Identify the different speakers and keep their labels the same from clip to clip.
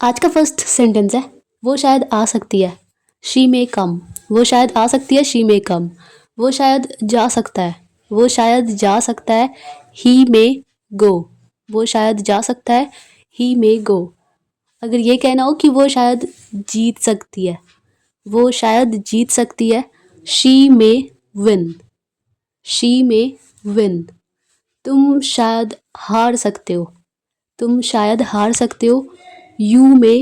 Speaker 1: आज का first sentence है वो शायद आ सकती है। शी मे कम। वो शायद आ सकती है। शी मे कम। वो शायद जा सकता है। वो शायद जा सकता है। ही मे गो। वो शायद जा सकता है। ही मे गो। अगर ये कहना हो कि वो शायद जीत सकती है, वो शायद जीत सकती है। She may win. She may win. तुम शायद हार सकते हो। तुम शायद हार सकते हो। You may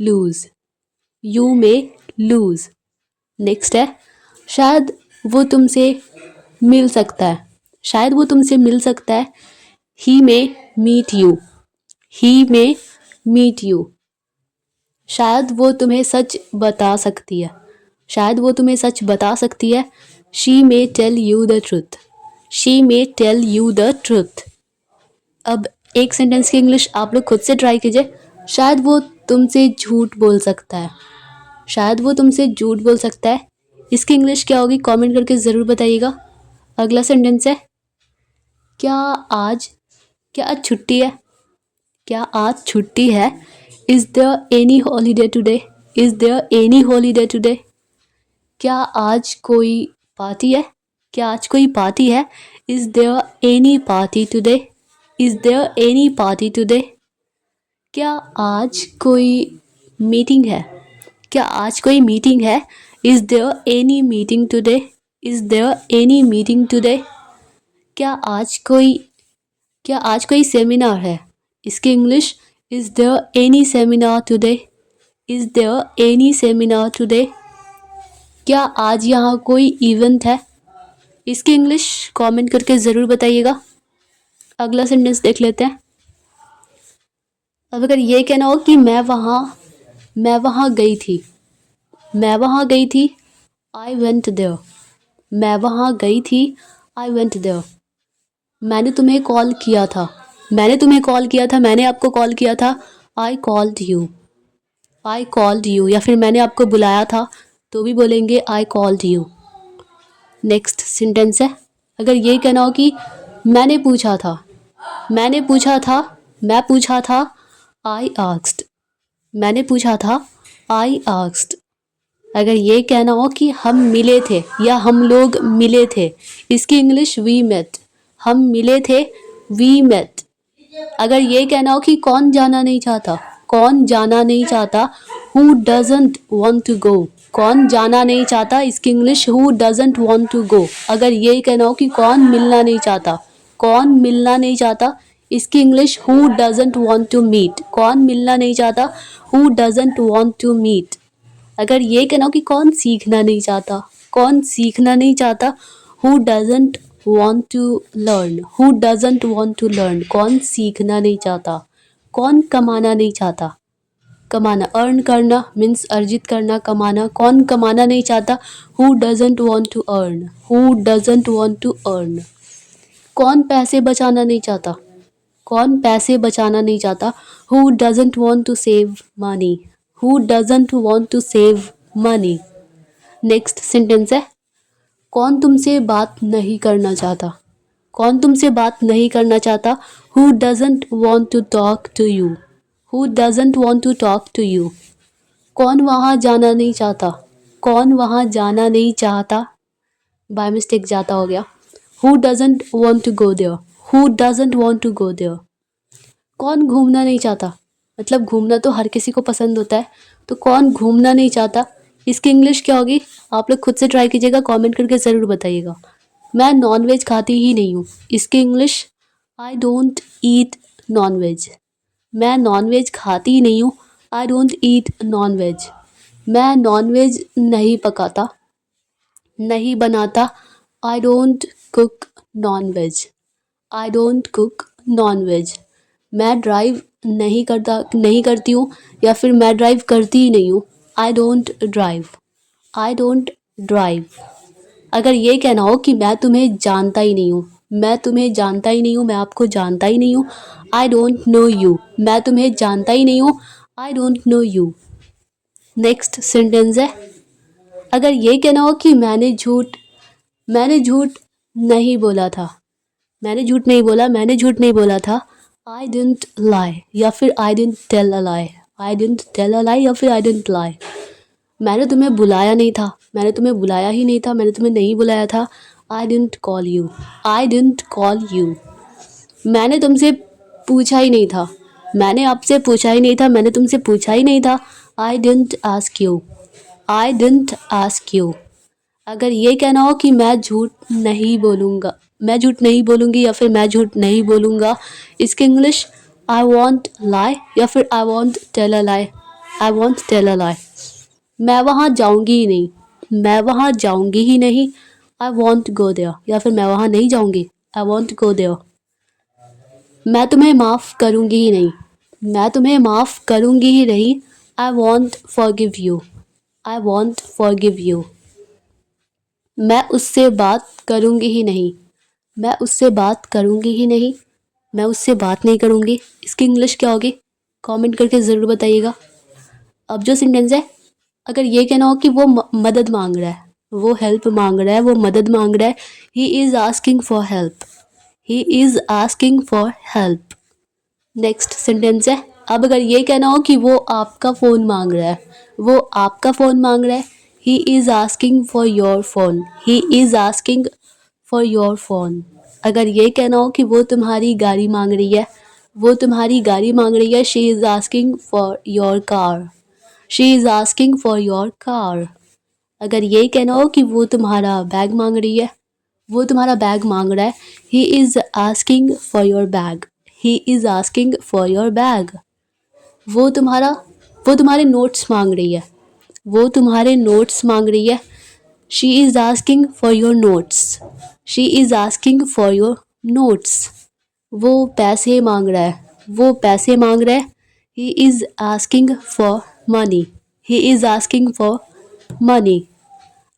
Speaker 1: lose. You may lose. Next है शायद वो तुमसे मिल सकता है। शायद वो तुमसे मिल सकता है। He may meet you. He may meet you. शायद वो तुम्हें सच बता सकती है। शायद वो तुम्हें सच बता सकती है। She may tell you the truth. She may tell you the truth. अब एक सेंटेंस की इंग्लिश आप लोग खुद से ट्राई कीजिए। शायद वो तुमसे झूठ बोल सकता है। शायद वो तुमसे झूठ बोल सकता है। इसकी इंग्लिश क्या होगी कमेंट करके ज़रूर बताइएगा। अगला सेंटेंस है क्या आज क्या आज छुट्टी है। क्या आज छुट्टी है। Is there any holiday today. Is there any holiday today. क्या आज कोई पार्टी है। क्या आज कोई पार्टी है। Is there any party today. Is there any party today. क्या आज कोई मीटिंग है। क्या आज कोई मीटिंग है। Is there any meeting today. Is there any meeting today. क्या आज कोई क्या आज कोई सेमिनार है। इसकी English is there any seminar today. Is there any seminar today. क्या आज यहाँ कोई इवेंट है। इसकी इंग्लिश कमेंट करके ज़रूर बताइएगा। अगला सेंटेंस देख लेते हैं। अब अगर ये कहना हो कि मैं वहाँ गई थी। मैं वहाँ गई थी। I went there. मैं वहाँ गई थी। I went there. मैंने तुम्हें कॉल किया था। मैंने तुम्हें कॉल किया था। मैंने आपको कॉल किया था। I called you. I called you. या फिर मैंने आपको बुलाया था तो भी बोलेंगे I called you. Next sentence है अगर ये कहना हो कि मैंने पूछा था। मैंने पूछा था। मैं पूछा था। I asked. मैंने पूछा था। I asked. अगर ये कहना हो कि हम मिले थे या हम लोग मिले थे। इसकी इंग्लिश वी मेट। हम मिले थे। We met. अगर ये कहना हो कि कौन जाना नहीं चाहता। कौन जाना नहीं चाहता। Who doesn't want to go. कौन जाना नहीं चाहता। इसकी English who doesn't want to go. अगर ये कहना हो कि कौन मिलना नहीं चाहता। कौन मिलना नहीं चाहता। इसकी English who doesn't want to meet. कौन मिलना नहीं चाहता। Who doesn't want to meet. अगर ये कहना हो कि कौन सीखना नहीं चाहता। कौन सीखना नहीं चाहता। Who doesn't want to learn. Who doesn't want to learn. कौन सीखना नहीं चाहता। कौन कमाना नहीं चाहता। कमाना अर्न करना मीन्स अर्जित करना कमाना। कौन कमाना नहीं चाहता। Who doesn't want to earn. Who doesn't want to earn. कौन पैसे बचाना नहीं चाहता। कौन पैसे बचाना नहीं चाहता। Who doesn't want to save money. Who doesn't want to save money. Next sentence है कौन तुमसे बात नहीं करना चाहता। कौन तुमसे बात नहीं करना चाहता। Who doesn't want to talk to you. Who doesn't want to talk to you. कौन वहाँ जाना नहीं चाहता। कौन वहाँ जाना नहीं चाहता। बाय मिस्टेक जाता हो गया। Who doesn't want to go there. Who doesn't want to go there. कौन घूमना नहीं चाहता। मतलब घूमना तो हर किसी को पसंद होता है तो कौन घूमना नहीं चाहता। इसकी इंग्लिश क्या होगी आप लोग खुद से ट्राई कीजिएगा कमेंट करके ज़रूर बताइएगा। मैं नॉन वेज खाती ही नहीं हूँ। इसकी English I don't eat non veg. मैं नॉन वेज खाती ही नहीं हूँ। I don't eat non veg. मैं नॉन वेज नहीं पकाता नहीं बनाता। I don't cook non veg. I don't cook non veg. मैं ड्राइव नहीं करती हूँ या फिर मैं ड्राइव करती ही नहीं हूँ। I don't drive. I don't drive. अगर ये कहना हो कि मैं तुम्हें जानता ही नहीं हूँ। मैं तुम्हें जानता ही नहीं हूँ। मैं आपको जानता ही नहीं हूँ। I don't know you. मैं तुम्हें जानता ही नहीं हूँ। I don't know you. Next sentence है अगर ये कहना हो कि मैंने झूठ नहीं बोला था। मैंने झूठ नहीं बोला। मैंने झूठ नहीं बोला था। आई डिडंट लाई या फिर I didn't tell a lie. I didn't tell a lie या फिर आई डिडंट लाई। मैंने तुम्हें बुलाया नहीं था, मैंने तुम्हें बुलाया ही नहीं था, मैंने तुम्हें नहीं बुलाया था। I didn't call you, I didn't call you. मैंने तुमसे पूछा ही नहीं था, मैंने आपसे पूछा ही नहीं था, मैंने तुमसे पूछा ही नहीं था। I didn't ask you, I didn't ask you. अगर ये कहना हो कि मैं झूठ नहीं बोलूँगा, मैं झूठ नहीं बोलूँगी या फिर मैं झूठ नहीं बोलूँगा, इसकी इंग्लिश आई वॉन्ट लाई या फिर I won't tell a lie, I won't tell a lie. मैं वहाँ जाऊँगी ही नहीं, मैं वहाँ जाऊँगी ही नहीं, आई वॉन्ट गो देयर या फिर मैं वहाँ नहीं जाऊँगी, आई वॉन्ट गो देयर। मैं तुम्हें माफ़ करूँगी ही नहीं, मैं तुम्हें माफ़ करूँगी ही नहीं, I want forgive you, I want forgive you. मैं उससे बात करूँगी ही नहीं, मैं उससे बात करूँगी ही नहीं, मैं उससे बात नहीं करूँगी, इसकी इंग्लिश क्या होगी? कमेंट करके ज़रूर बताइएगा। अब जो सेंटेंस है, अगर ये कहना हो कि वो मदद मांग रहा है, वो हेल्प मांग रहा है, वो मदद मांग रहा है, he is asking for help, he is asking for help. Next sentence है, अब अगर ये कहना हो कि वो आपका फ़ोन मांग रहा है, वो आपका फ़ोन मांग रहा है, he is asking for your phone, he is asking for your phone. अगर ये कहना हो कि वो तुम्हारी गाड़ी मांग रही है, वो तुम्हारी गाड़ी मांग रही है, she is asking for your car, she is asking for your car. अगर ये कहना हो कि वो तुम्हारा बैग मांग रही है, वो तुम्हारा बैग मांग रहा है, he is asking for your bag, he is asking for your bag. वो तुम्हारे नोट्स मांग रही है, वो तुम्हारे नोट्स मांग रही है, she is asking for your notes, she is asking for your notes. वो पैसे मांग रहा है, वो पैसे मांग रहा है, he is asking for money, he is asking for money.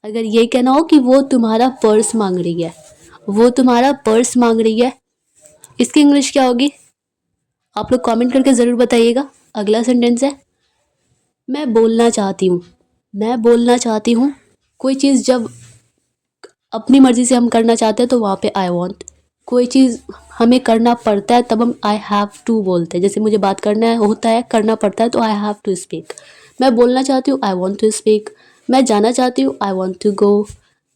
Speaker 1: अगर ये कहना हो कि वो तुम्हारा पर्स मांग रही है, वो तुम्हारा पर्स मांग रही है, इसकी इंग्लिश क्या होगी? आप लोग कमेंट करके ज़रूर बताइएगा। अगला सेंटेंस है, मैं बोलना चाहती हूँ, मैं बोलना चाहती हूँ। कोई चीज़ जब अपनी मर्ज़ी से हम करना चाहते हैं तो वहाँ पे आई वॉन्ट। कोई चीज़ हमें करना पड़ता है तब हम आई हैव टू बोलते हैं। जैसे मुझे बात करना है, होता है, करना पड़ता है तो आई हैव टू स्पीक। मैं बोलना चाहती हूँ, आई वॉन्ट टू स्पीक। मैं जाना चाहती हूँ, आई वॉन्ट टू गो।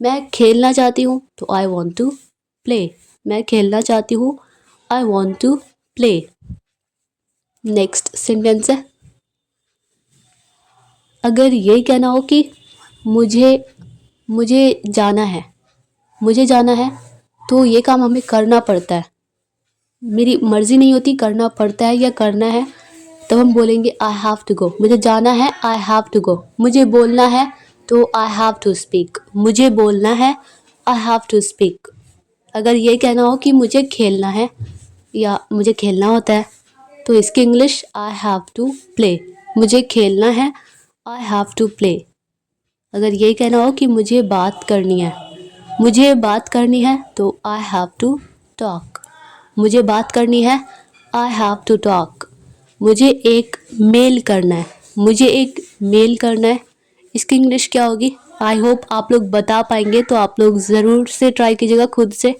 Speaker 1: मैं खेलना चाहती हूँ तो आई वॉन्ट टू प्ले। मैं खेलना चाहती हूँ, I want to play. Next sentence है, अगर ये कहना हो कि मुझे मुझे जाना है, मुझे जाना है, तो ये काम हमें करना पड़ता है। मेरी मर्ज़ी नहीं होती, करना पड़ता है या करना है, तब हम बोलेंगे आई हैव टू गो। मुझे जाना है, आई हैव टू गो। मुझे बोलना है तो आई हैव टू स्पीक। मुझे बोलना है, आई हैव टू स्पीक। अगर ये कहना हो कि मुझे खेलना है या मुझे खेलना होता है, तो इसकी English I have to play. मुझे खेलना है, आई हैव टू प्ले। अगर ये कहना हो कि मुझे बात करनी है, मुझे बात करनी है, तो आई हैव टू टॉक। मुझे बात करनी है, आई हैव टू टॉक। मुझे एक मेल करना है, मुझे एक मेल करना है, इसकी इंग्लिश क्या होगी? आई होप आप लोग बता पाएंगे, तो आप लोग ज़रूर से ट्राई कीजिएगा खुद से।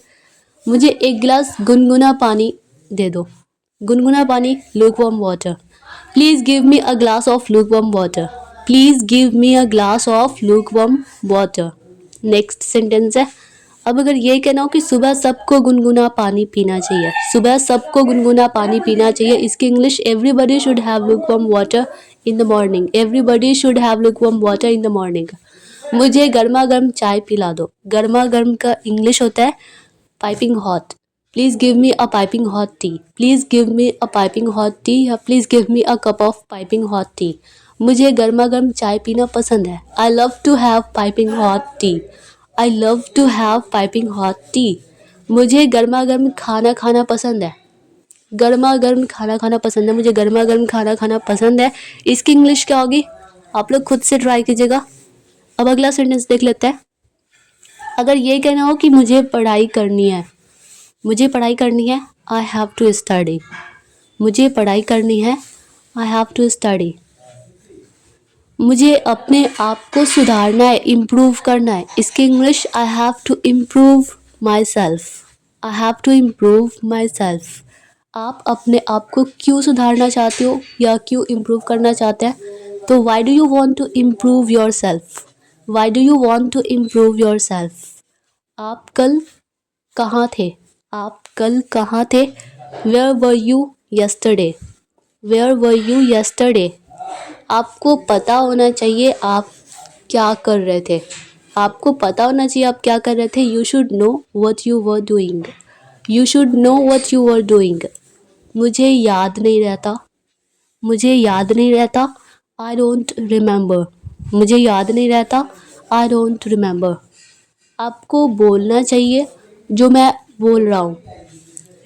Speaker 1: मुझे एक गिलास गुनगुना पानी दे दो। गुनगुना पानी, lukewarm water. Please give me a glass of lukewarm water. Please give me a glass of lukewarm water. Next sentence है, अब अगर ये कहना हो कि सुबह सबको गुनगुना पानी पीना चाहिए, सुबह सबको गुनगुना पानी पीना चाहिए, इसकी English everybody should have lukewarm water in the morning. Everybody should have lukewarm water in the morning. मुझे गर्मा गर्म चाय पिला दो। गर्मा गर्म का इंग्लिश होता है piping hot. Please give me a piping hot tea. Please give me a piping hot tea या please give me a cup of piping hot tea. मुझे गर्मा गर्म चाय पीना पसंद है। I love to have piping hot tea. I love to have piping hot tea. मुझे गर्मा गर्म खाना खाना पसंद है। गर्मा गर्म खाना खाना पसंद है, मुझे गर्मा गर्म खाना खाना पसंद है। इसकी इंग्लिश क्या होगी? आप लोग खुद से ट्राई कीजिएगा। अब अगला सेंटेंस देख लेते हैं। अगर ये कहना हो कि मुझे पढ़ाई करनी है, मुझे पढ़ाई करनी है, आई हैव टू स्टडी। मुझे पढ़ाई करनी है, आई हैव टू स्टडी। मुझे अपने आप को सुधारना है, इम्प्रूव करना है, इसकी English I have to improve myself. I have to improve myself. आप अपने आप को क्यों सुधारना चाहते हो या क्यों इम्प्रूव करना चाहते हैं, तो why do you want to improve yourself, why do you want to improve yourself. आप कल कहाँ थे, आप कल कहाँ थे, where were you yesterday, where were you yesterday. आपको पता होना चाहिए आप क्या कर रहे थे, आपको पता होना चाहिए आप क्या कर रहे थे। You should know what you were doing, you should know what you were doing. मुझे याद नहीं रहता, मुझे याद नहीं रहता, आई डोंट रिमेंबर, मुझे याद नहीं रहता, आई डोंट रिमेंबर। आपको बोलना चाहिए जो मैं बोल रहा हूँ,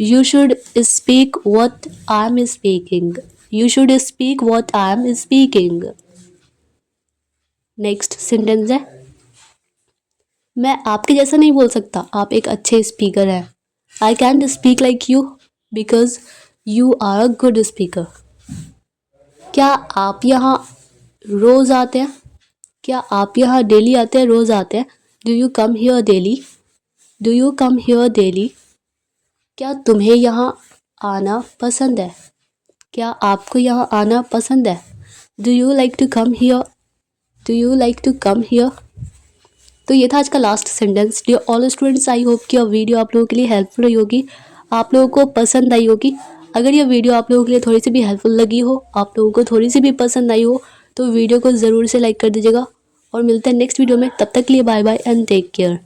Speaker 1: you should speak what I am speaking, you should speak what I am speaking. Next sentence है, मैं आपके जैसा नहीं बोल सकता, आप एक अच्छे स्पीकर हैं। I can't speak like you because you are a good speaker. क्या आप यहाँ रोज़ आते हैं, क्या आप यहाँ डेली आते हैं, रोज़ आते हैं। Do you come here daily, do you come here daily. क्या तुम्हें यहाँ आना पसंद है, क्या आपको यहाँ आना पसंद है। Do you like to come here, do you like to come here. तो ये था आज का last sentence. Dear all students, I hope कि यह वीडियो आप लोगों के लिए हेल्पफुल रही होगी, आप लोगों को पसंद आई होगी। अगर यह वीडियो आप लोगों के लिए थोड़ी सी भी हेल्पफुल लगी हो, आप लोगों को थोड़ी सी भी पसंद आई हो, तो वीडियो को ज़रूर से लाइक कर दीजिएगा। और मिलते हैं नेक्स्ट वीडियो में, तब तक के लिए bye bye and take care.